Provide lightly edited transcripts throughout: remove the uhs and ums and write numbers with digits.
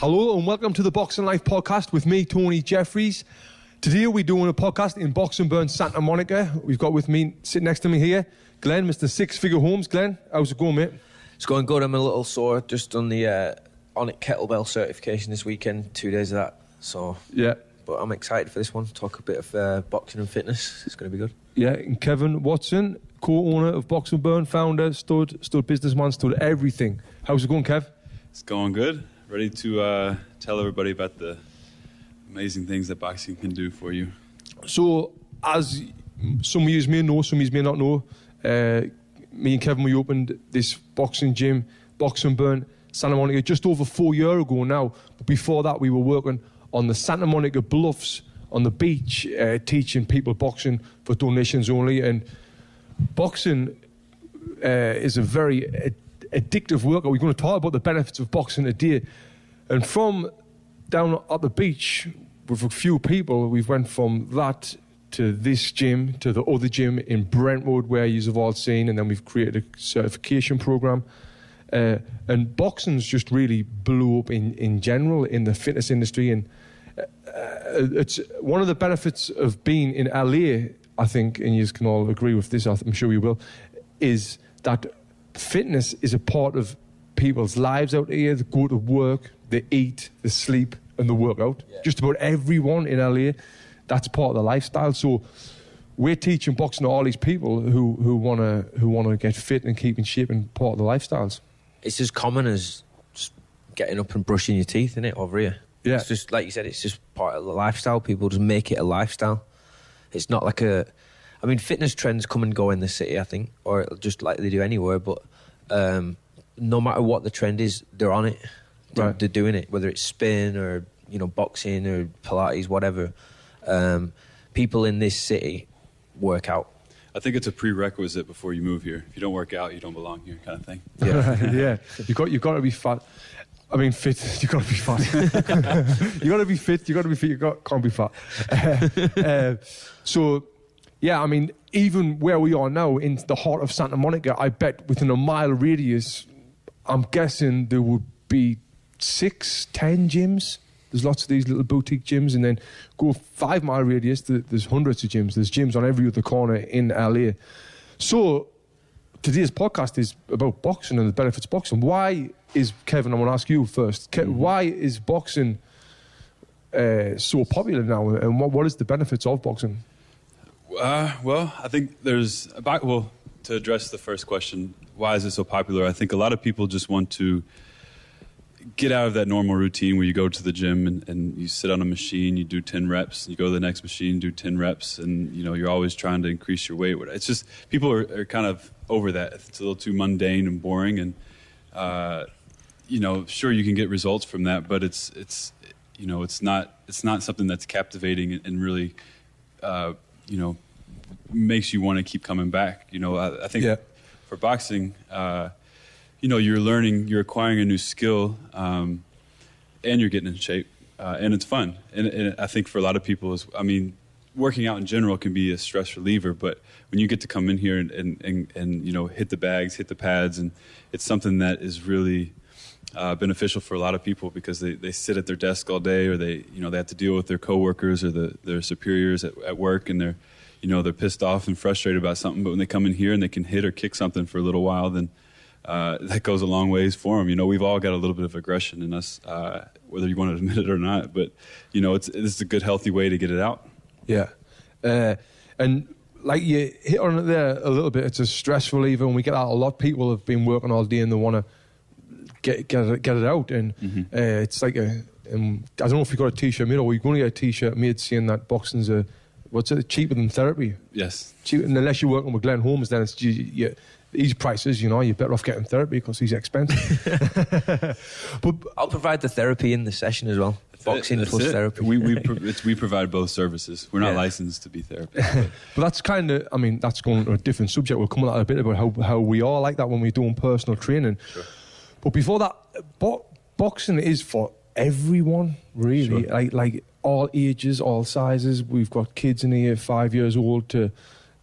Hello and welcome to the Boxing Life podcast with me, Tony Jeffries. Today we're doing a podcast in Boxing Burn, Santa Monica. We've got with me, sitting next to me here, Glenn, Mr. Six Figure Holmes. Glenn, how's it going, mate? It's going good. I'm a little sore. Just done the Onyx kettlebell certification this weekend, 2 days of that. So yeah, but I'm excited for this one. Talk a bit of boxing and fitness. It's going to be good. Yeah, and Kevin Watson, co-owner of Boxing Burn, founder, stud businessman, stud everything. How's it going, Kev? It's going good. Ready to tell everybody about the amazing things that boxing can do for you. So, as some of you may know, some of you may not know, me and Kevin, we opened this boxing gym, Boxing Burn, Santa Monica, just over 4 years ago now. But before that, we were working on the Santa Monica Bluffs on the beach, teaching people boxing for donations only. And boxing is a very addictive workout. We're going to talk about the benefits of boxing today. And from down at the beach with a few people, we've went from that to this gym, to the other gym in Brentwood, where you've all seen, and then we've created a certification program. And boxing's just really blew up in general in the fitness industry. And it's one of the benefits of being in LA, I think, and you can all agree with this, I'm sure you will, is that fitness is a part of people's lives out here. They go to work, they eat, they sleep, and they work out. Yeah. Just about everyone in LA, that's part of the lifestyle. So we're teaching boxing to all these people who wanna get fit and keep in shape, and part of the lifestyles. It's as common as just getting up and brushing your teeth, isn't it, over here? Yeah. It's just, like you said, it's just part of the lifestyle. People just make it a lifestyle. It's not like fitness trends come and go in the city, I think, or just like they do anywhere, but no matter what the trend is, they're on it. They're doing it, whether it's spin or, boxing or Pilates, whatever. People in this city work out. I think it's a prerequisite before you move here. If you don't work out, you don't belong here, kind of thing. Yeah, yeah. You got to be fat. I mean, fit. You got to be fat. You got to be fit. You got to be fit. Can't be fat. So, yeah. I mean, even where we are now in the heart of Santa Monica, I bet within a mile radius, I'm guessing there would be 6-10 gyms. There's lots of these little boutique gyms, and then go 5 mile radius, there's hundreds of gyms. There's gyms on every other corner in LA. So today's podcast is about boxing and the benefits of boxing. Why is, Kevin, I want to ask you first, why is boxing so popular now, and what is the benefits of boxing? Well, I think to address the first question, why is it so popular? I think a lot of people just want to get out of that normal routine where you go to the gym and you sit on a machine, you do 10 reps, you go to the next machine, do 10 reps, and you're always trying to increase your weight. It's just, people are kind of over that. It's a little too mundane and boring, and sure, you can get results from that, but it's not something that's captivating and really makes you want to keep coming back. I think for boxing, you're acquiring a new skill, and you're getting in shape, and it's fun. And I think for a lot of people, working out in general can be a stress reliever, but when you get to come in here and hit the bags, hit the pads, and it's something that is really beneficial for a lot of people, because they sit at their desk all day, or they have to deal with their coworkers or their superiors at work, and they're pissed off and frustrated about something. But when they come in here and they can hit or kick something for a little while, then that goes a long ways for them. We've all got a little bit of aggression in us, whether you want to admit it or not. But it's a good, healthy way to get it out. Yeah, and like you hit on it there a little bit. It's a stress reliever, and we get out a lot. People have been working all day and they want to get it out, and it's like I don't know if you got a T-shirt made, or you're going to get a T-shirt made saying that boxing's cheaper than therapy. Yes, cheaper, and unless you're working with Glenn Holmes, then it's these prices. You're better off getting therapy because he's expensive. But I'll provide the therapy in the session as well. Boxing plus therapy. We provide both services. We're not licensed to be therapists. But that's kind of, that's going to a different subject. We'll come on a bit about how we are like that when we're doing personal training. Sure. But before that, boxing is for everyone, really. Sure. Like all ages, all sizes. We've got kids in here, 5 years old, to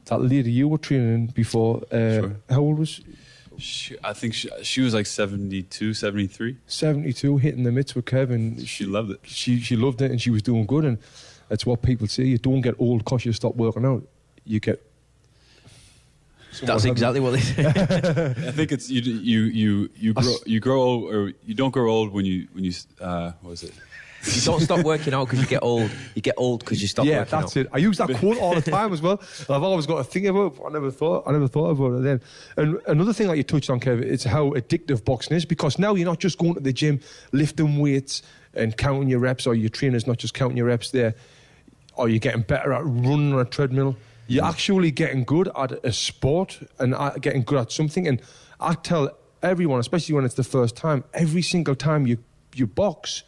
that lady you were training before. Sure. How old was she? I think she was like 72, 73. 72, hitting the mitts with Kevin. She loved it. She loved it, and she was doing good. And that's what people say. You don't get old because you stop working out. You get. That's exactly what they say. I think it's you grow old, or you don't grow old when you what was it? You don't stop working out because you get old. You get old because you stop working out. Yeah, that's it. I use that quote all the time as well. I've always got to think about it, but I never thought about it then. And another thing that you touched on, Kev, is how addictive boxing is, because now you're not just going to the gym, lifting weights and counting your reps, or your trainer's not just counting your reps there, or you're getting better at running on a treadmill. You're actually getting good at a sport and getting good at something. And I tell everyone, especially when it's the first time, every single time you box,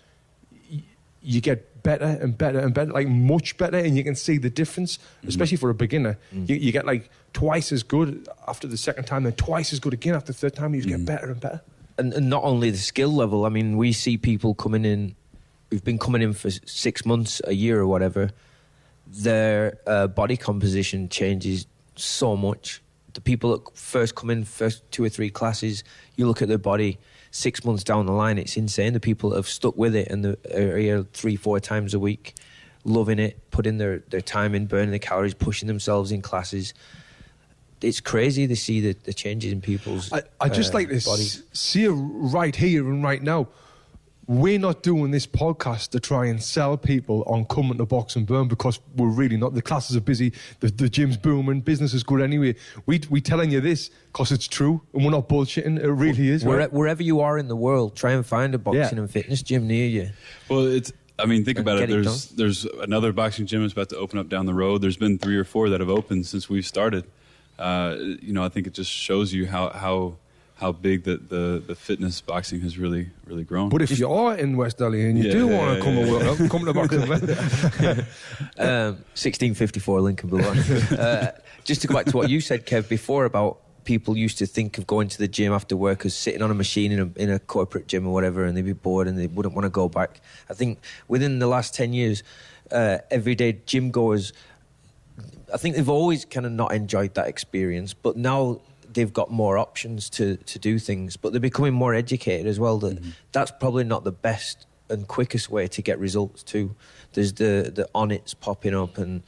you get better and better and better, like much better, and you can see the difference, especially for a beginner. You get like twice as good after the second time, then twice as good again after the third time. You just get better and better. And not only the skill level, I mean, we see people coming in who've been coming in for 6 months, a year or whatever. Their body composition changes so much. The people that first come in, first 2 or 3 classes, you look at their body 6 months down the line, it's insane. The people that have stuck with it and are here 3-4 times a week, loving it, putting their time in, burning the calories, pushing themselves in classes. It's crazy to see the changes in people's I just like to see it right here and right now. We're not doing this podcast to try and sell people on coming to Box and Burn, because we're really not. The classes are busy, the gym's booming, business is good anyway. We telling you this because it's true, and we're not bullshitting. It really is. Wherever you are in the world, try and find a boxing and fitness gym near you. Well, think about it. There's another boxing gym that's about to open up down the road. There's been 3 or 4 that have opened since we've started. I think it just shows you how big the fitness boxing has really, really grown. But if you are in West Delhi and you do want to come and work out, come to Boxing and Burn. 1654 Lincoln Boulevard. Just to go back to what you said, Kev, before about people used to think of going to the gym after work as sitting on a machine in a corporate gym or whatever, and they'd be bored and they wouldn't want to go back. I think within the last 10 years, everyday gym goers, I think they've always kind of not enjoyed that experience, but now they've got more options to do things, but they're becoming more educated as well. That's probably not the best and quickest way to get results too. There's the Onnits popping up and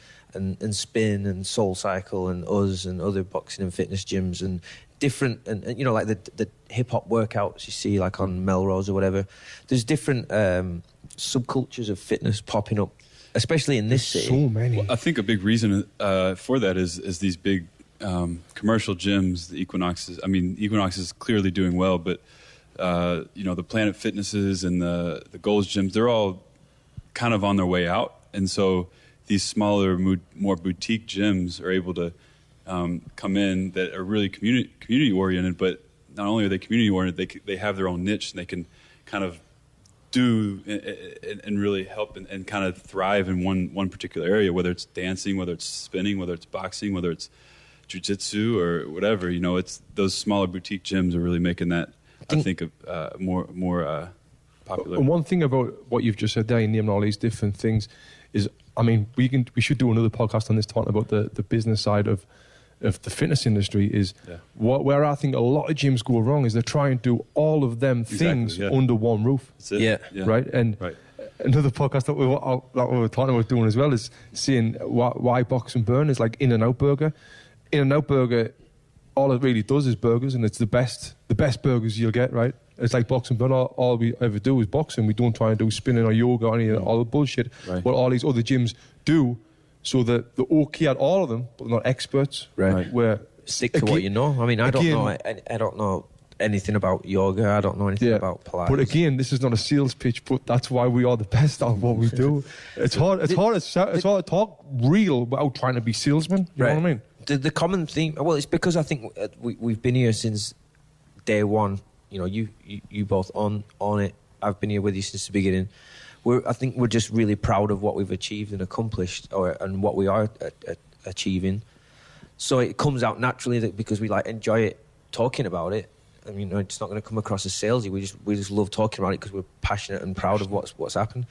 Spin and Soul Cycle and us and other boxing and fitness gyms and different, and like the hip hop workouts you see like on Melrose or whatever. There's different subcultures of fitness popping up, especially in this city. So many. Well, I think a big reason for that is these big commercial gyms, the Equinoxes. I mean, Equinox is clearly doing well, but the Planet Fitnesses and the Gold's gyms, they're all kind of on their way out, and so these smaller, more boutique gyms are able to come in that are really community oriented. But not only are they community oriented, they have their own niche, and they can kind of do and really help and kind of thrive in one particular area, whether it's dancing, whether it's spinning, whether it's boxing, whether it's jiu-jitsu or whatever. It's those smaller boutique gyms are really making that, I think, more popular. And one thing about what you've just said there, you naming all these different things, is, I mean, we should do another podcast on this, talking about the business side of the fitness industry. Is where I think a lot of gyms go wrong is they try and do all of them things under one roof. That's it. Yeah. Right? And another podcast that we were talking about doing as well is seeing why Box and Burn is like In-N-Out Burger. In-N-Out Burger, all it really does is burgers, and it's the best burgers you'll get, right? It's like Box and Burn. All we ever do is boxing. We don't try and do spinning or yoga or any of all the bullshit. Right. What all these other gyms do, so that they're okay at all of them, but they're not experts. Right. Where stick to what you know. I mean, I don't know anything about yoga. I don't know anything about Pilates. But again, this is not a sales pitch, but that's why we are the best at what we do. It's hard to talk real without trying to be salesmen. You know what I mean? The common theme, well, it's because I think we've been here since day one. You both on it. I've been here with you since the beginning. I think we're just really proud of what we've achieved and accomplished, and what we are achieving. So it comes out naturally that because we enjoy it, talking about it, I mean, it's not going to come across as salesy. We just love talking about it because we're passionate and proud of what's happened.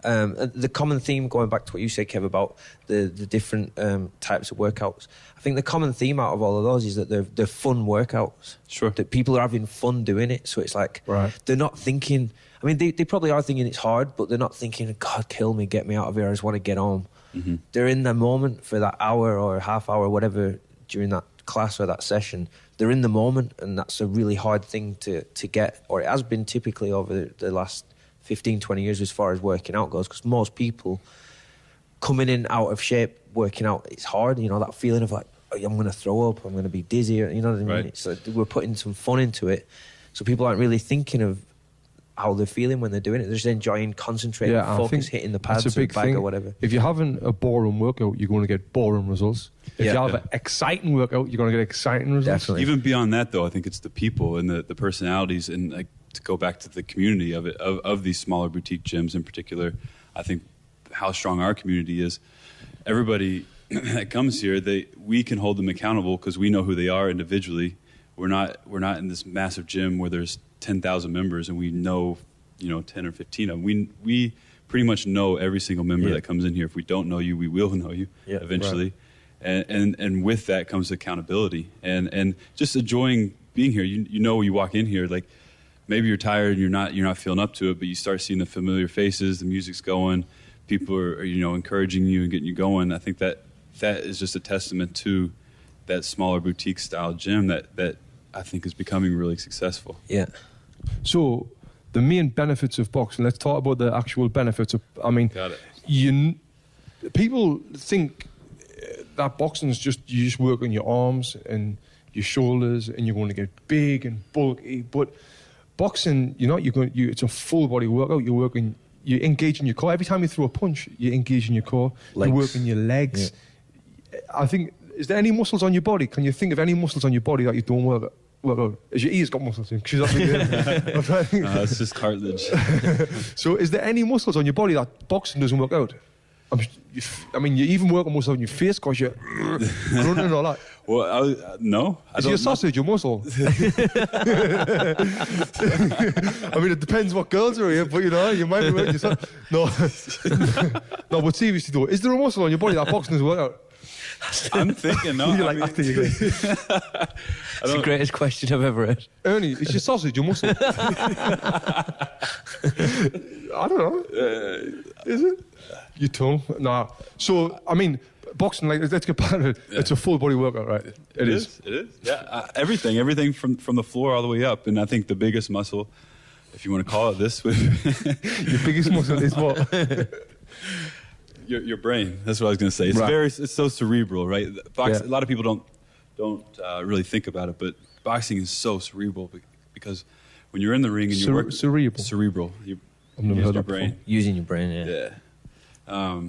The common theme, going back to what you said, Kev, about the different types of workouts. I think the common theme out of all of those is that they're fun workouts. Sure. That people are having fun doing it. So it's like Right. they're not thinking. I mean, they probably are thinking it's hard, but they're not thinking, God, kill me, get me out of here. I just want to get home. Mm-hmm. They're in the moment for that hour or half hour, whatever, during that class or that session. They're in the moment, and that's a really hard thing to get, or it has been typically over the last 15, 20 years as far as working out goes, because most people coming in out of shape, working out, it's hard, you know, that feeling of like, oh, I'm going to throw up, I'm going to be dizzy, you know what I mean? Right. It's like we're putting some fun into it, so people aren't really thinking of how they're feeling when they're doing it. They're just enjoying, concentrating, I focus, think hitting the that's pads a or big bag thing. or whatever. If you're having a boring workout, you're going to get boring results. If Yeah. you have Yeah. an exciting workout, you're going to get exciting results. Definitely. Even beyond that, though, I think it's the people and the personalities, and like to go back to the community of it, of these smaller boutique gyms in particular. I think how strong our community is. Everybody that comes here, we can hold them accountable because we know who they are individually. We're not in this massive gym where there's 10,000 members and we know 10 or 15 of them. We pretty much know every single member Yeah. that comes in here. If we don't know you, we will know you Yeah, eventually. And with that comes accountability and just enjoying being here. You know, you walk in here, like maybe you're tired and you're not feeling up to it, but you start seeing the familiar faces, the music's going, people are encouraging you and getting you going. I think that is just a testament to that smaller boutique style gym that I think is becoming really successful. Yeah. So, the main benefits of boxing. Let's talk about the actual benefits of. I mean, Got it. People think that boxing is you just work on your arms and your shoulders, and you're going to get big and bulky. But boxing, it's a full body workout. You're engaging your core. Every time you throw a punch, you're engaging your core. Legs. You're working your legs. Yeah. I think. Is there any muscles on your body? Can you think of any muscles on your body that you don't work out? Has your ears got muscles in? It's just cartilage. So is there any muscles on your body that boxing doesn't work out? You even work on muscles on your face because you're grunting and all that. Well, no. Is your sausage your muscle? I mean, it depends what girls are here, but you might be working yourself. No. No, but seriously though, is there a muscle on your body that boxing doesn't work out? I'm thinking, no. You're like, after you It's the greatest question I've ever heard. Ernie, is your sausage your muscle? I don't know. Is it? Your tongue? Nah. So, I mean, boxing, let's get back to it. Yeah. It's a full body workout, right? It is. It is. Yeah. Everything from the floor all the way up. And I think the biggest muscle, if you want to call it this, Your biggest muscle is what? your brain. That's what I was going to say. It's Right. it's so cerebral, right? A Yeah. lot of people don't really think about it, but boxing is so cerebral because when you're in the ring and you work Cerebral? you I've never use heard your that brain. before. Using your brain, yeah. Yeah.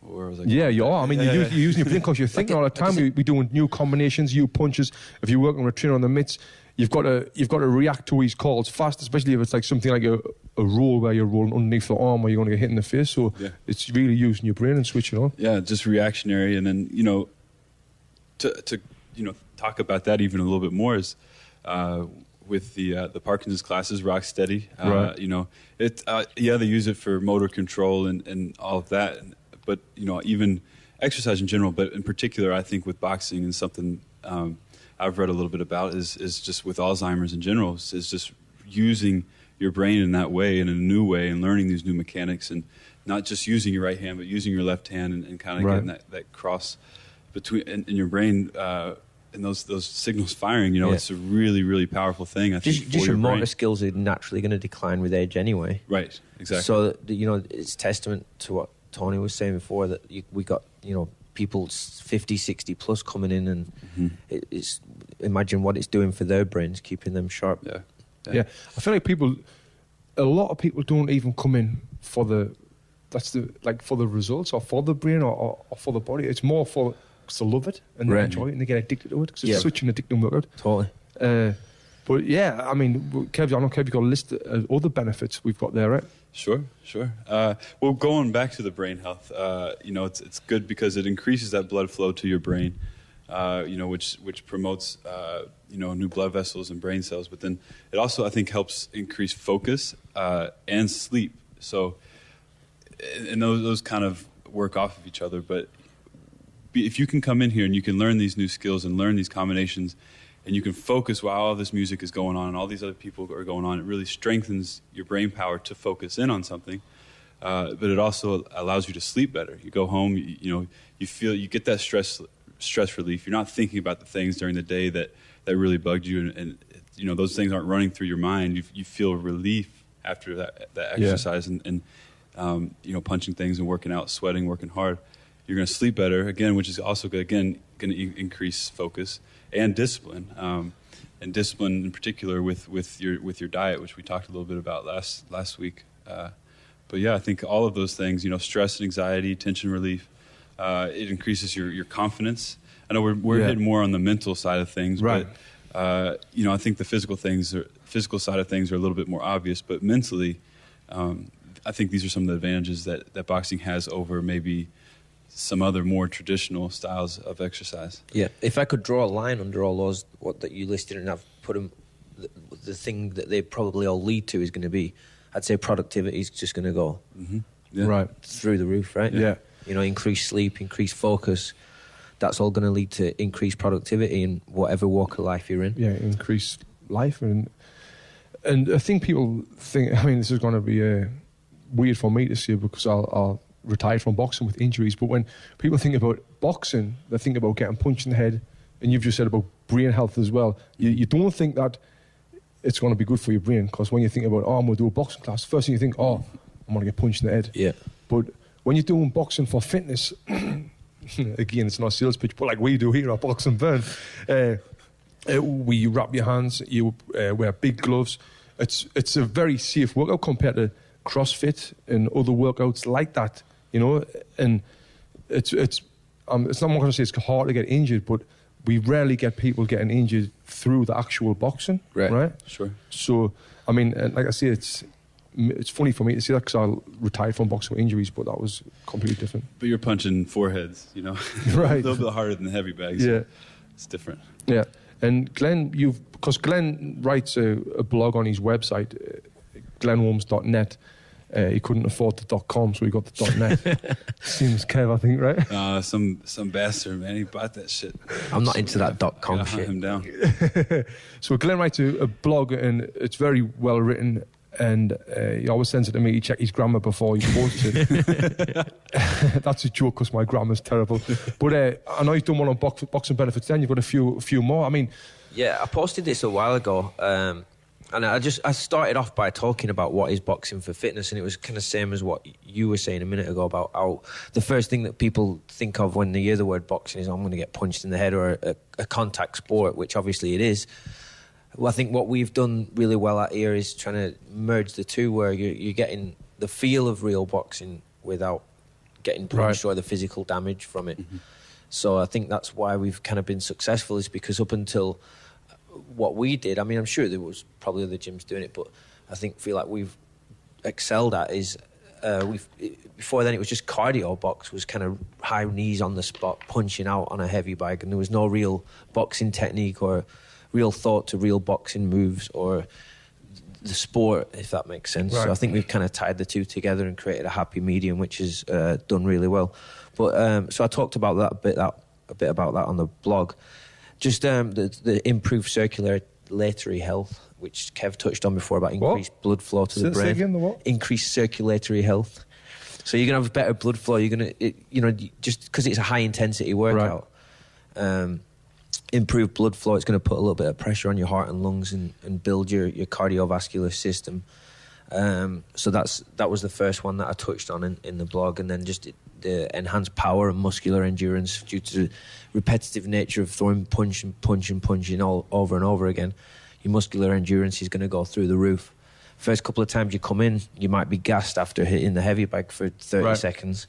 Where was I? Yeah, you are. I mean, Yeah, you're using your brain because you're thinking all the time. We're doing new combinations, new punches. If you're working with a trainer on the mitts, you've got to react to his calls fast, especially if it's like something like a roll where you're rolling underneath the arm or you're going to get hit in the face. So Yeah. it's really using your brain and switching on. Yeah, just reactionary, and then to talk about that even a little bit more is with the Parkinson's classes, Rocksteady. Right. They use it for motor control and all of that, but even exercise in general, but in particular, I think with boxing and something I've read a little bit about is just with Alzheimer's in general is just using your brain in that way, in a new way, and learning these new mechanics, and not just using your right hand, but using your left hand and kind of Right. getting that cross between in your brain and those signals firing. Yeah. It's a really, really powerful thing. I think Just for your your motor brain. skills are naturally going to decline with age anyway. Right, exactly. So, it's testament to what Tony was saying before, that we got, people 50, 60 plus coming in, and it's imagine what it's doing for their brains, keeping them sharp. Yeah. I feel like a lot of people don't even come in for the results or for the brain or for the body. It's more for because they love it and they Right. enjoy it and they get addicted to it because it's Yeah. such an addicting workout. Totally. But yeah, I mean, Kev, I know Kev, you've got a list of other benefits we've got there, right? Sure. Well, going back to the brain health, it's good because it increases that blood flow to your brain. which promotes new blood vessels and brain cells. But then it also, I think, helps increase focus and sleep. So, and those kind of work off of each other. But if you can come in here and you can learn these new skills and learn these combinations, and you can focus while all this music is going on and all these other people are going on, it really strengthens your brain power to focus in on something. But it also allows you to sleep better. You go home, you get that stress relief. You're not thinking about the things during the day that really bugged you, and those things aren't running through your mind. You feel relief after that exercise and punching things and working out, sweating, working hard. You're going to sleep better again, which is also going to increase focus and discipline. And discipline in particular with your diet, which we talked a little bit about last week. But yeah, I think all of those things, stress and anxiety, tension relief, it increases your confidence. I know we're hitting more on the mental side of things, right. But I think the physical side of things are a little bit more obvious. But mentally, I think these are some of the advantages that boxing has over maybe some other more traditional styles of exercise. Yeah, if I could draw a line under all those that you listed, and I've put them, the thing that they probably all lead to is going to be, I'd say productivity is just going to go right through the roof, right? Yeah. Increased sleep, increased focus. That's all going to lead to increased productivity in whatever walk of life you're in. Yeah, increased life. And I think people think, this is going to be weird for me to say because I'll retired from boxing with injuries, but when people think about boxing, they think about getting punched in the head, and you've just said about brain health as well. You don't think that it's going to be good for your brain, because when you think about, I'm going to do a boxing class, first thing you think, I'm going to get punched in the head. Yeah. But when you're doing boxing for fitness, again, it's not a sales pitch, but like we do here at Box and Burn, we wrap your hands, you wear big gloves. It's a very safe workout compared to CrossFit and other workouts like that, and it's not going to say it's hard to get injured, but we rarely get people getting injured through the actual boxing, right? Sure. So, like I say, it's funny for me to see that because I retired from boxing with injuries, but that was completely different. But you're punching foreheads, right? A little bit harder than the heavy bags. Yeah, it's different. Yeah, and Glenn, because Glenn writes a blog on his website, glennholmes.net. He couldn't afford the .com, so he got the .net. Seems Kev, I think, right? Some bastard, man. He bought that shit. I'm not into that .com shit. Hunt him down. So Glenn writes a blog, and it's very well written. And he always sends it to me. He checks his grammar before he posts it. That's a joke because my grammar's terrible. But I know you've done one on boxing benefits. Then you've got a few more. Yeah, I posted this a while ago. And I started off by talking about what is boxing for fitness, and it was kind of same as what you were saying a minute ago about how the first thing that people think of when they hear the word boxing is I'm going to get punched in the head, or a contact sport, which obviously it is. Well, I think what we've done really well at here is trying to merge the two, where you're getting the feel of real boxing without getting punched or the physical damage from it. Mm-hmm. So I think that's why we've kind of been successful, is because up until what we did, I'm sure there was probably other gyms doing it, but I feel like we've excelled at is before then it was just cardio box, was kind of high knees on the spot, punching out on a heavy bag, and there was no real boxing technique or real thought to real boxing moves or the sport, if that makes sense. Right. So I think we've kind of tied the two together and created a happy medium, which has done really well. But so I talked about that a bit about that on the blog. Just the improved circulatory health, which Kev touched on before, about increased blood flow to the brain. Say again, the what? Increased circulatory health. So you're going to have better blood flow. You're going to, just because it's a high intensity workout, improved blood flow, it's going to put a little bit of pressure on your heart and lungs and build your cardiovascular system. So that was the first one that I touched on in the blog, and then just the enhanced power and muscular endurance due to the repetitive nature of throwing punching all over and over again. Your muscular endurance is going to go through the roof. First couple of times you come in, you might be gassed after hitting the heavy bag for 30 seconds.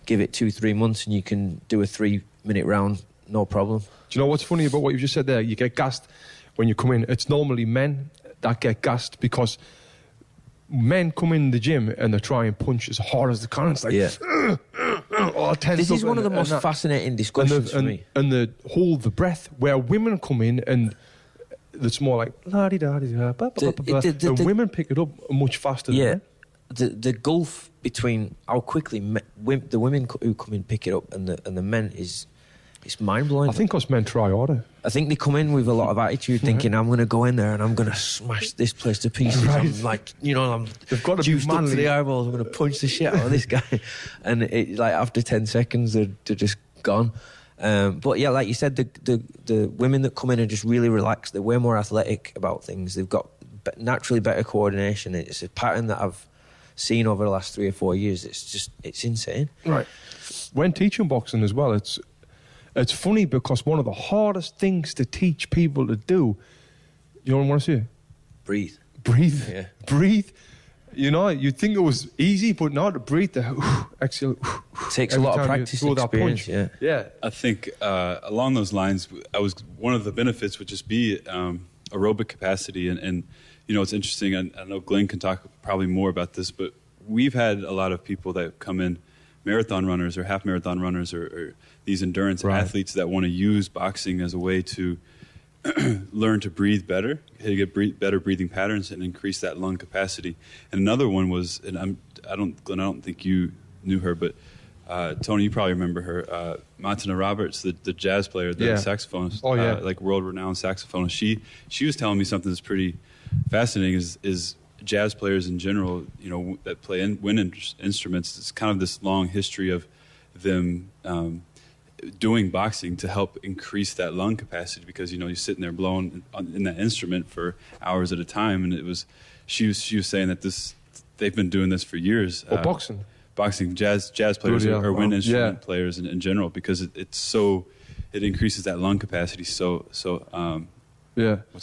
Give it 2-3 months and you can do a 3-minute round, no problem. Do you know what's funny about what you just said there? You get gassed when you come in. It's normally men that get gassed because men come in the gym and they try and punch as hard as they can. It's like, This is one of the most fascinating discussions for me. And the hold the breath, where women come in and it's more like la-di-da-di-da, and women pick it up much faster than men. The gulf between how quickly the women who come in pick it up and the men is mind-blowing. I think us men try harder. I think they come in with a lot of attitude, thinking, I'm going to go in there and I'm going to smash this place to pieces. Right. I'm like, They've got to juiced be manly up to the eyeballs. I'm going to punch the shit out of this guy. And after 10 seconds, they're just gone. But yeah, like you said, the women that come in are just really relaxed. They're way more athletic about things. They've got naturally better coordination. It's a pattern that I've seen over the last 3 or 4 years. It's insane. Right. When teaching boxing as well, it's funny because one of the hardest things to teach people to do, you know what I want to say? Breathe. Yeah. Breathe. You'd think it was easy, but not to breathe. Exhale. Takes a lot of practice and experience. Yeah. I think along those lines, one of the benefits would just be aerobic capacity, and it's interesting. I know Glenn can talk probably more about this, but we've had a lot of people that come in, marathon runners or half marathon runners or these endurance athletes that want to use boxing as a way to learn to breathe better, to get better breathing patterns and increase that lung capacity. And another one was, and Glenn, I don't think you knew her, but Tony, you probably remember her, Martina Roberts, the jazz player, the saxophonist, like world-renowned saxophonist. She was telling me something that's pretty fascinating. Is jazz players in general, that play wind instruments. It's kind of this long history of them doing boxing to help increase that lung capacity, because you're sitting there blowing in that instrument for hours at a time. And she was saying that they've been doing this for years. Boxing, jazz players or wind instrument players in general, because it increases that lung capacity. What's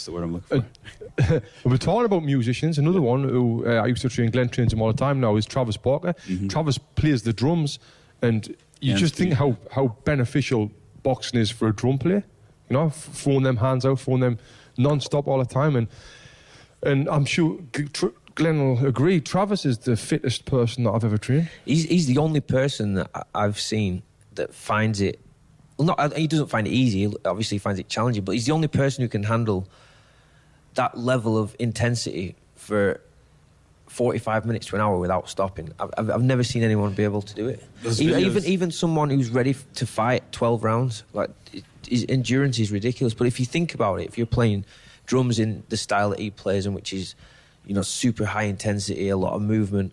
the word I'm looking for? We're talking about musicians. Another one who I used to train, Glenn trains him all the time now, is Travis Barker. Mm-hmm. Travis plays the drums, and you just think how beneficial boxing is for a drum player. Throwing them hands out, throwing them non-stop all the time. And I'm sure Glenn will agree, Travis is the fittest person that I've ever trained. He's the only person that I've seen that finds it. Well, he doesn't find it easy. Obviously, he finds it challenging. But he's the only person who can handle that level of intensity for 45 minutes to an hour without stopping. I've never seen anyone be able to do it. Even someone who's ready to fight 12 rounds, like his endurance is ridiculous. But if you think about it, if you're playing drums in the style that he plays in, which is super high intensity, a lot of movement.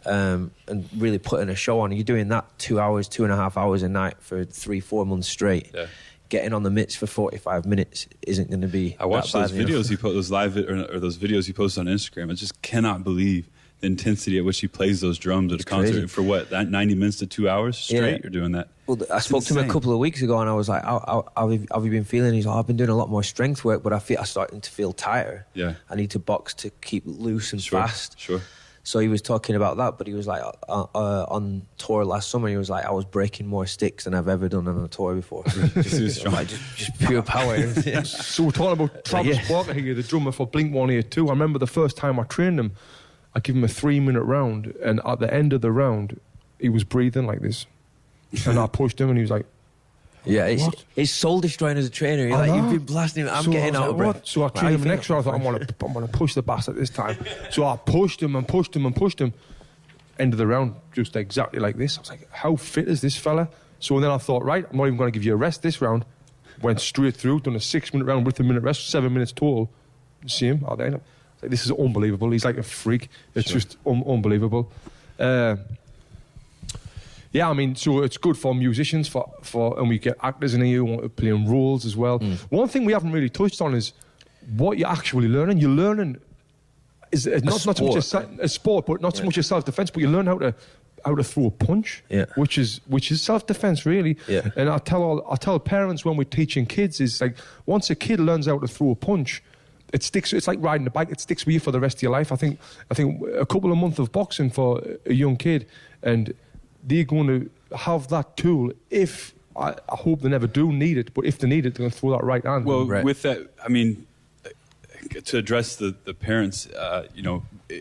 And really putting a show on. You're doing that 2 hours, 2.5 hours a night for 3-4 months straight. Yeah. Getting on the mitts for 45 minutes isn't going to be. I watched those videos he put, those live or those videos he posted on Instagram. I just cannot believe the intensity at which he plays those drums at a concert. Crazy. For what, 90 minutes to 2 hours straight? You're doing that. Well, I spoke to him a couple of weeks ago, and I was like, "How have you been feeling?" He's like, "I've been doing a lot more strength work, but I'm starting to feel tighter. Yeah, I need to box to keep loose and fast." Sure. So he was talking about that, but he was like, on tour last summer, he was like, I was breaking more sticks than I've ever done on a tour before. just pure power. So we're talking about Travis Barker here, the drummer for Blink-182. I remember the first time I trained him, I gave him a 3-minute round, and at the end of the round, he was breathing like this. And I pushed him, and he was like, yeah, it's soul destroying as a trainer. You've been blasting him. I'm getting out of breath. So I trained him next round. I thought, I'm going to push the bastard this time. So I pushed him and pushed him and pushed him. End of the round, just exactly like this. I was like, how fit is this fella? So then I thought, right, I'm not even going to give you a rest this round. Went straight through, done a 6-minute round with a minute rest, 7 minutes total. See him at the end. Like, this is unbelievable. He's like a freak. It's just unbelievable. Yeah, I mean, so it's good for musicians, and we get actors in here playing roles as well. One thing we haven't really touched on is what you're actually learning. You're learning is not so much a sport, but not so much a self-defense. But you learn how to throw a punch, which is self-defense really. Yeah. And I tell parents when we're teaching kids is like, once a kid learns how to throw a punch, it sticks. It's like riding a bike. It sticks with you for the rest of your life. I think a couple of months of boxing for a young kid, and they're going to have that tool if, I hope they never do need it, but if they need it, they're going to throw that right hand. Well, with that, I mean, to address the parents,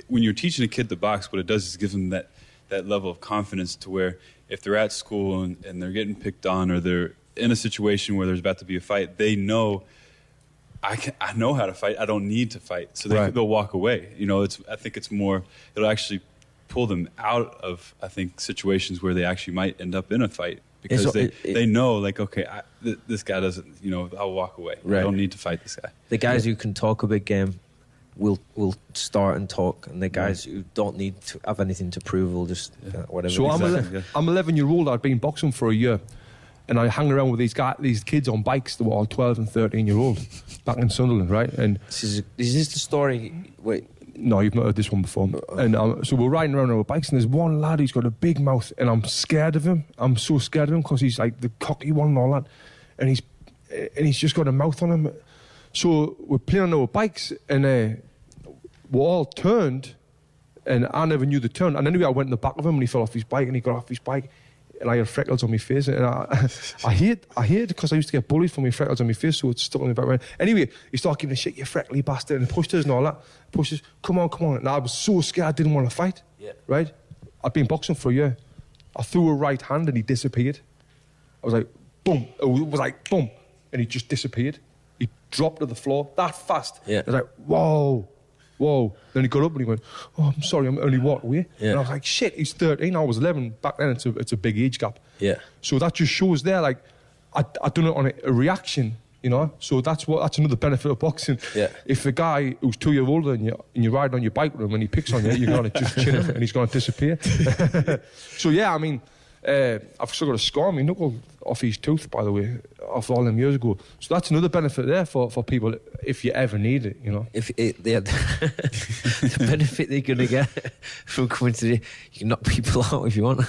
when you're teaching a kid to box, what it does is give them that level of confidence to where if they're at school and they're getting picked on, or they're in a situation where there's about to be a fight, they know I know how to fight. I don't need to fight, so they'll walk away. You know, I think it's more. It'll actually pull them out of, I think, situations where they actually might end up in a fight, because they know, like, okay, this guy doesn't. You know, I'll walk away. Right. I don't need to fight this guy. The guys who can talk a big game will start and talk, and the guys who don't need to have anything to prove will just whatever. So I'm 11-year-old. I'd been boxing for a year. And I hung around with these kids on bikes that were all 12 and 13-year-old back in Sunderland, right? And is this the story? Wait, no, you've not heard this one before. And so we're riding around on our bikes, and there's one lad who's got a big mouth, and I'm scared of him. I'm so scared of him because he's like the cocky one and all that, and he's just got a mouth on him. So we're playing on our bikes, and we're all turned, and I never knew the turn. And anyway, I went in the back of him, and he fell off his bike, and he got off his bike. And I had freckles on my face, and I hate it because I used to get bullied for my freckles on my face, so it's stuck on my back. Anyway, he started giving a shit, you freckly bastard, and pushed us and all that. Pushed us, come on. And I was so scared, I didn't want to fight. Yeah. Right? I'd been boxing for a year. I threw a right hand and he disappeared. I was like, boom. It was like, boom. And he just disappeared. He dropped to the floor that fast. Yeah. I was like, whoa. Then he got up and he went, oh, I'm sorry, I'm only walked away. Yeah. And I was like, shit, he's 13, I was 11. Back then, it's a big age gap. Yeah. So that just shows there, like, I done it on a reaction, you know? So that's another benefit of boxing. Yeah. If a guy who's 2 years older and you're riding on your bike with him and he picks on you, you're going to just chin him and he's going to disappear. So, yeah, I mean, I've still got a scar on my knuckle off his tooth, by the way, off all them years ago. So that's another benefit there for people if you ever need it, you know. The benefit they're going to get from coming to you can knock people out if you want.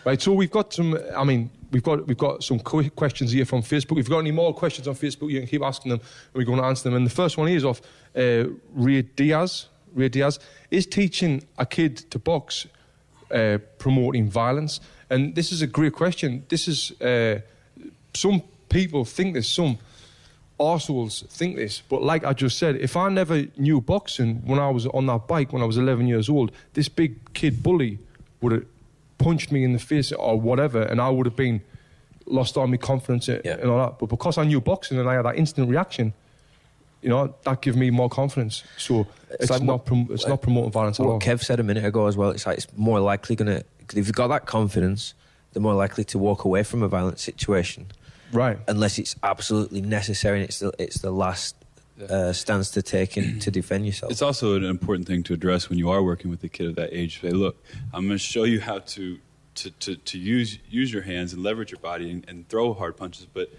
Right, so we've got some. I mean, we've got some questions here from Facebook. If you've got any more questions on Facebook, you can keep asking them, and we're going to answer them. And the first one is off Ray Diaz. Ray Diaz is teaching a kid to box promoting violence. And this is a great question. This is, some people think this, some arseholes think this, but like I just said, if I never knew boxing when I was on that bike when I was 11 years old, this big kid bully would have punched me in the face or whatever, and I would have been lost all my confidence and all that. But because I knew boxing and I had that instant reaction, you know, that gave me more confidence. So it's like not promoting violence at all. What Kev said a minute ago as well, it's like it's more likely going to, if you've got that confidence, they're more likely to walk away from a violent situation. Right. Unless it's absolutely necessary and it's the last stance to take to defend yourself. It's also an important thing to address when you are working with a kid of that age. Say, look, I'm going to show you how to use your hands and leverage your body and throw hard punches, but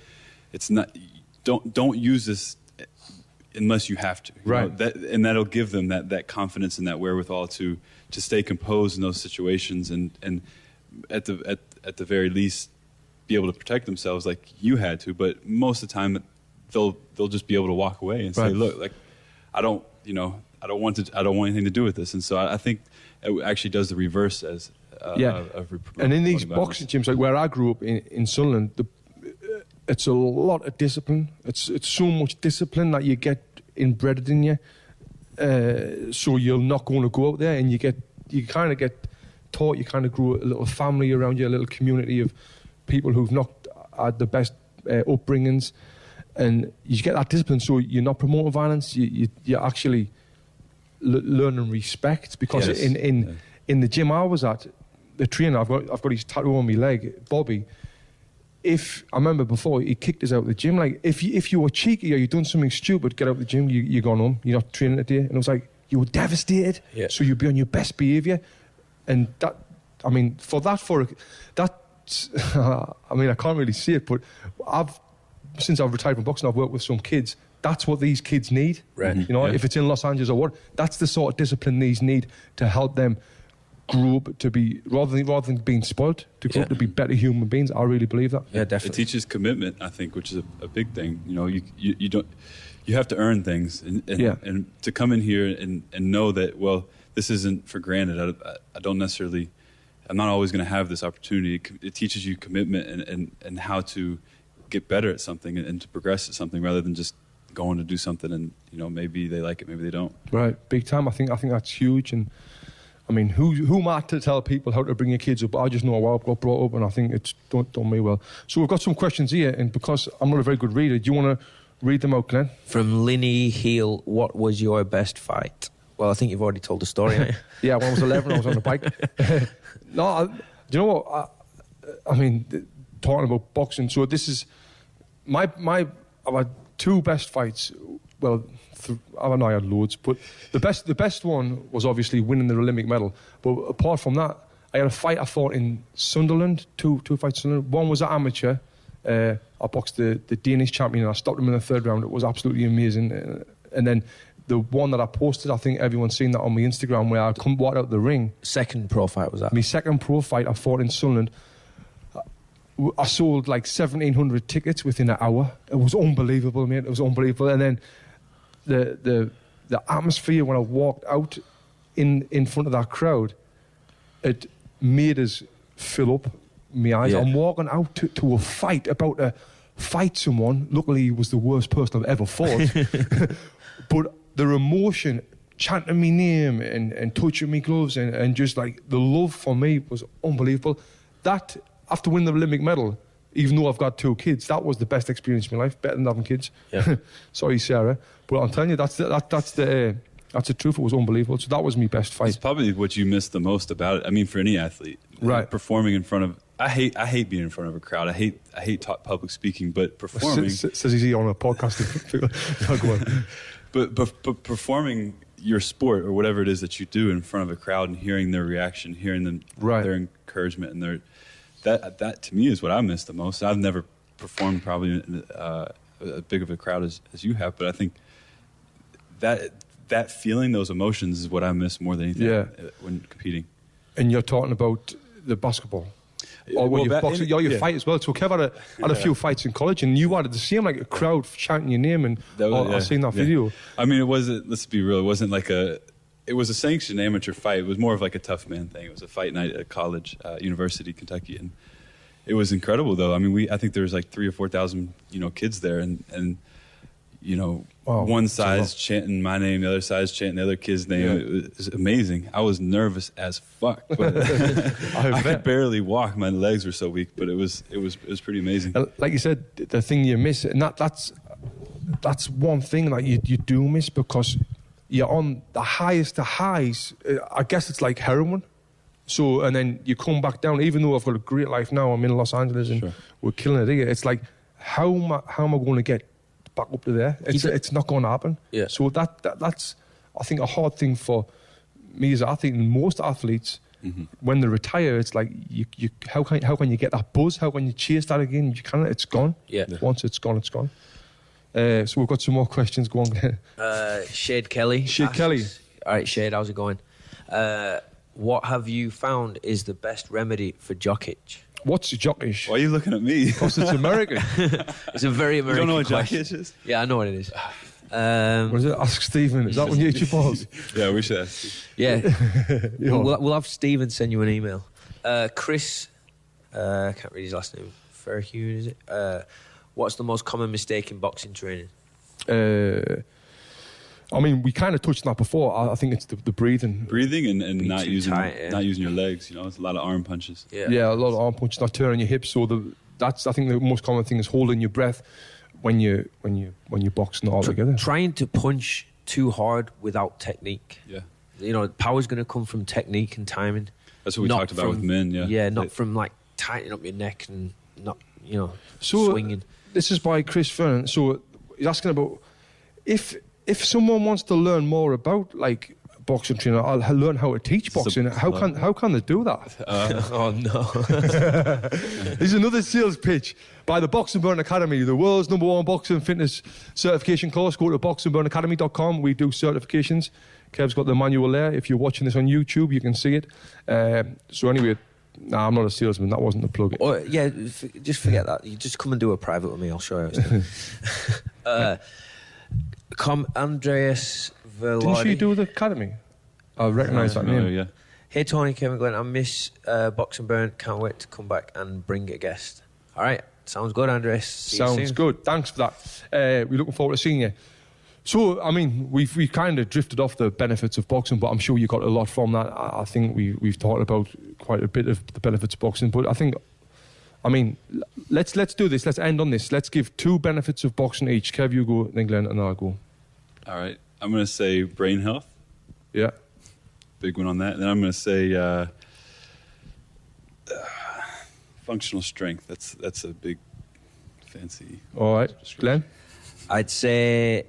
it's not. Don't use this unless you have to. Right. And that'll give them that confidence and that wherewithal to stay composed in those situations and at the very least be able to protect themselves like you had to. But most of the time they'll just be able to walk away and say, look, like I don't want anything to do with this. And so I think it actually does the reverse as and in these boxing gyms, like where I grew up in Sunderland, it's a lot of discipline. It's so much discipline that you get inbred in you. So you're not going to go out there, and you kind of get taught. You kind of grow a little family around you, a little community of people who've not had the best upbringings, and you get that discipline. So you're not promoting violence. You're actually learning respect, because in the gym I was at, the trainer, I've got his tattoo on my leg, Bobby. If I remember before, he kicked us out of the gym. Like, if you were cheeky or you done something stupid, get out of the gym. You're gone home. You're not training today. And I was like, you were devastated. Yeah. So you'd be on your best behaviour. And that, I mean, I mean, I can't really see it, but since I've retired from boxing, I've worked with some kids. That's what these kids need. Right. You know, if it's in Los Angeles or what, that's the sort of discipline these need to help them grow up to be, rather than being spoiled, to grow up to be better human beings. I really believe that. Yeah, definitely. It teaches commitment, I think, which is a big thing. You know, you have to earn things, and to come in here and know that, well, this isn't for granted. I don't necessarily, I'm not always going to have this opportunity. It teaches you commitment and how to get better at something and to progress at something, rather than just going to do something and, you know, maybe they like it, maybe they don't. Right, big time. I think that's huge, and I mean, who am I to tell people how to bring your kids up? I just know how I got brought up, and I think it's done me well. So we've got some questions here, and because I'm not a very good reader, do you want to read them out, Glenn? From Linny Heel, what was your best fight? Well, I think you've already told the story, haven't you? Yeah, when I was 11, I was on the bike. Do you know what? I mean, talking about boxing, so this is my I've had two best fights. Well, I know I had loads, but the best one was obviously winning the Olympic medal. But apart from that, I had a fight I fought in Sunderland, two fights in Sunderland. One was an amateur. I boxed the Danish champion and I stopped him in the third round. It was absolutely amazing. And then the one that I posted, I think everyone's seen that on my Instagram, where I walked out the ring. Second pro fight was that? My second pro fight I fought in Sunderland. I sold like 1,700 tickets within an hour. It was unbelievable, mate. It was unbelievable. And then the atmosphere when I walked out in front of that crowd, it made us fill up my eyes. Yeah. I'm walking out to a fight, about to fight someone. Luckily, he was the worst person I've ever fought. But their emotion, chanting my name and touching me gloves and just like the love for me was unbelievable. That, after winning the Olympic medal, even though I've got two kids, that was the best experience in my life, better than having kids. Yeah. Sorry, Sarah. But I'm telling you, that's the truth. It was unbelievable. So that was my best fight. It's probably what you miss the most about it. I mean, for any athlete, Right. Performing in front of, I hate being in front of a crowd. I hate public speaking, but performing. Says he's on a podcast. No, go on. But performing your sport or whatever it is that you do in front of a crowd and hearing their reaction, hearing them, Right. their encouragement, and that to me is what I miss the most. I've never performed probably in as big of a crowd as you have, but I think that feeling, those emotions, is what I miss more than anything when competing. And you're talking about the basketball. Or when you're boxing, your fight as well. So Kev had a few fights in college, and you had the same, like a crowd chanting your name, and I've seen that video. I mean, it wasn't, let's be real, it wasn't like it was a sanctioned amateur fight. It was more of like a tough man thing. It was a fight night at college, University, Kentucky, and it was incredible though. I mean, I think there was like 3,000 or 4,000, kids there, and Wow. one side's chanting my name, the other side's chanting the other kid's name. Yeah. It was amazing. I was nervous as fuck, but I could barely walk. My legs were so weak, but it was pretty amazing. Like you said, the thing you miss, and that's one thing that you do miss, because you're on the highest of highs. I guess it's like heroin. So, and then you come back down. Even though I've got a great life now, I'm in Los Angeles and we're killing it here. It's like, how am I going to get back up to there? It's not going to happen. Yeah. So that's, I think, a hard thing for me as an athlete, and most athletes. Mm-hmm. When they retire, it's like how can you get that buzz? How can you chase that again? You can't. It's gone. Yeah. Once it's gone, it's gone. So we've got some more questions. Go on. Shade Kelly. Kelly. All right, Shade, how's it going? What have you found is the best remedy for jockage? What's Jokic? Why are you looking at me? Because it's American. It's a very American You don't know what question. jockage is? Yeah, I know what it is. What is it? Ask Stephen. Is that when you eat your balls? Yeah, we should ask you. Yeah. Yeah. We'll have Stephen send you an email. Chris, I can't read his last name. Fairhue, is it? What's the most common mistake in boxing training? I mean, we kind of touched on that before. I think it's the breathing. Breathing and not too using tight, yeah. not using your legs. It's a lot of arm punches. Yeah, a lot of arm punches, not turning your hips. So that's, I think, the most common thing is holding your breath when you box, not all together. Trying to punch too hard without technique. Yeah. Power's going to come from technique and timing. That's what we Not talked about from- with men. Yeah. Yeah, not from like tightening up your neck and not, So swinging. this is by Chris Fernan. So he's asking about if someone wants to learn more about like boxing training, I'll learn how to teach boxing. How can they do that? Oh no! This is another sales pitch by the Box and Burn Academy, the world's #1 boxing fitness certification course. Go to boxandburnacademy.com. We do certifications. Kev's got the manual there. If you're watching this on YouTube, you can see it. So anyway, nah, I'm not a salesman. That wasn't the plug. Or, yeah, just forget that. You just come and do a private with me. I'll show you. Andreas Velarde. Didn't she do the academy? I recognise that name. Yeah. Hey Tony, Kevin, Glenn. I miss Box and Burn. Can't wait to come back and bring a guest. All right, sounds good, Andres. See you Sounds soon. good. Thanks for that. We're looking forward to seeing you. So, I mean, we've kind of drifted off the benefits of boxing, but I'm sure you got a lot from that. I think we've talked about quite a bit of the benefits of boxing, but I mean, let's do this. Let's end on this. Let's give 2 benefits of boxing each. Kev, you go, then Glenn, and I'll go. All right. I'm going to say brain health. Yeah. Big one on that. And then I'm going to say functional strength. That's a big, fancy. All right. Glenn? I'd say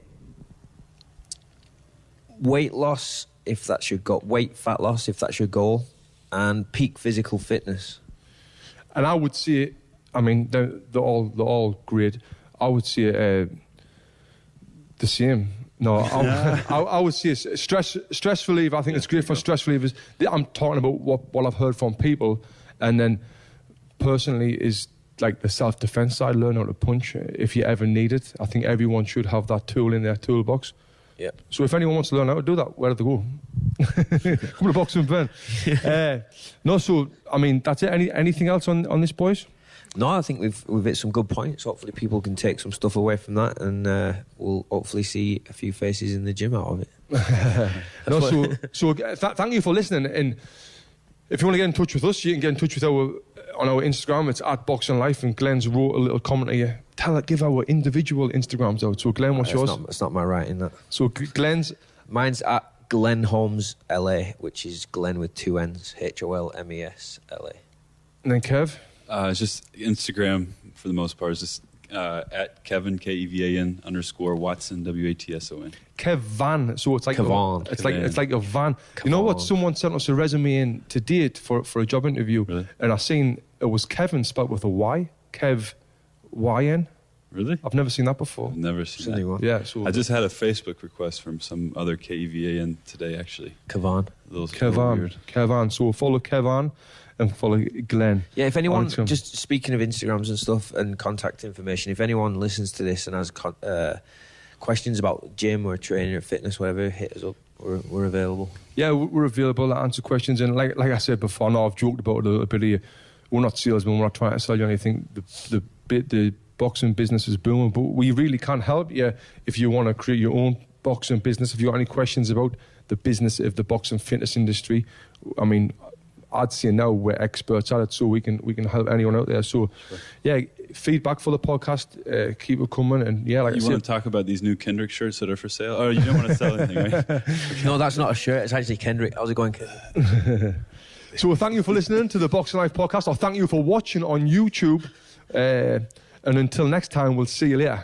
weight loss, if that's your goal. Weight, fat loss, if that's your goal. And peak physical fitness. And I would say, I mean, they're all great. I would say the same. No, I would say stress relief. I think it's great for stress relievers. I'm talking about what I've heard from people, and then personally is like the self-defense side. Learn how to punch if you ever need it. I think everyone should have that tool in their toolbox. Yeah. So if anyone wants to learn how to do that, where do they go? Couple of boxing burn. No, so I mean that's it. Anything else on this, boys? No, I think we've hit some good points. Hopefully, people can take some stuff away from that, and we'll hopefully see a few faces in the gym out of it. No, thank you for listening. And if you want to get in touch with us, you can get in touch with on our Instagram. It's @BoxingLife, and Glenn's wrote a little comment here. Give our individual Instagrams out. So Glenn, what's yours? It's not my writing, that. So Glenn's. Mine's @Glenn Holmes LA, which is Glenn with 2 N's, HOLMES LA. And then Kev. It's just Instagram for the most part. It's just @Kevin KEVAN _ Watson WATSON. Kev Van. So it's like Kevan. It's like a van. Kevan. You know what? Someone sent us a resume in to date for a job interview, Really? and I seen it was Kevin spelled with a Y. Kev YN. Really? I've never seen that before. I've never seen Silly that. one. Yeah. So I just had a Facebook request from some other KEVAN today, actually. Kavan. Those Kevan. So follow Kevan and follow Glenn. Yeah, if anyone, Instagram. just speaking of Instagrams and stuff and contact information, if anyone listens to this and has questions about gym or training or fitness, whatever, hit us up. We're available. Yeah, we're available to answer questions. And like I said before, now I've joked about it a little bit here. We're not salesmen. We're not trying to sell you anything. The boxing business is booming, but we really can't help you if you want to create your own boxing business. If you've got any questions about the business of the boxing fitness industry, I mean, I'd say now we're experts at it, so we can help anyone out there. So, yeah, feedback for the podcast, keep it coming, and yeah, like you I said, want to talk about these new Kendrick shirts that are for sale? Oh, you don't want to sell anything, right? No, that's not a shirt. It's actually Kendrick. How's it going, kid? So thank you for listening to the Boxing Life podcast, or thank you for watching on YouTube. And until next time, we'll see you later.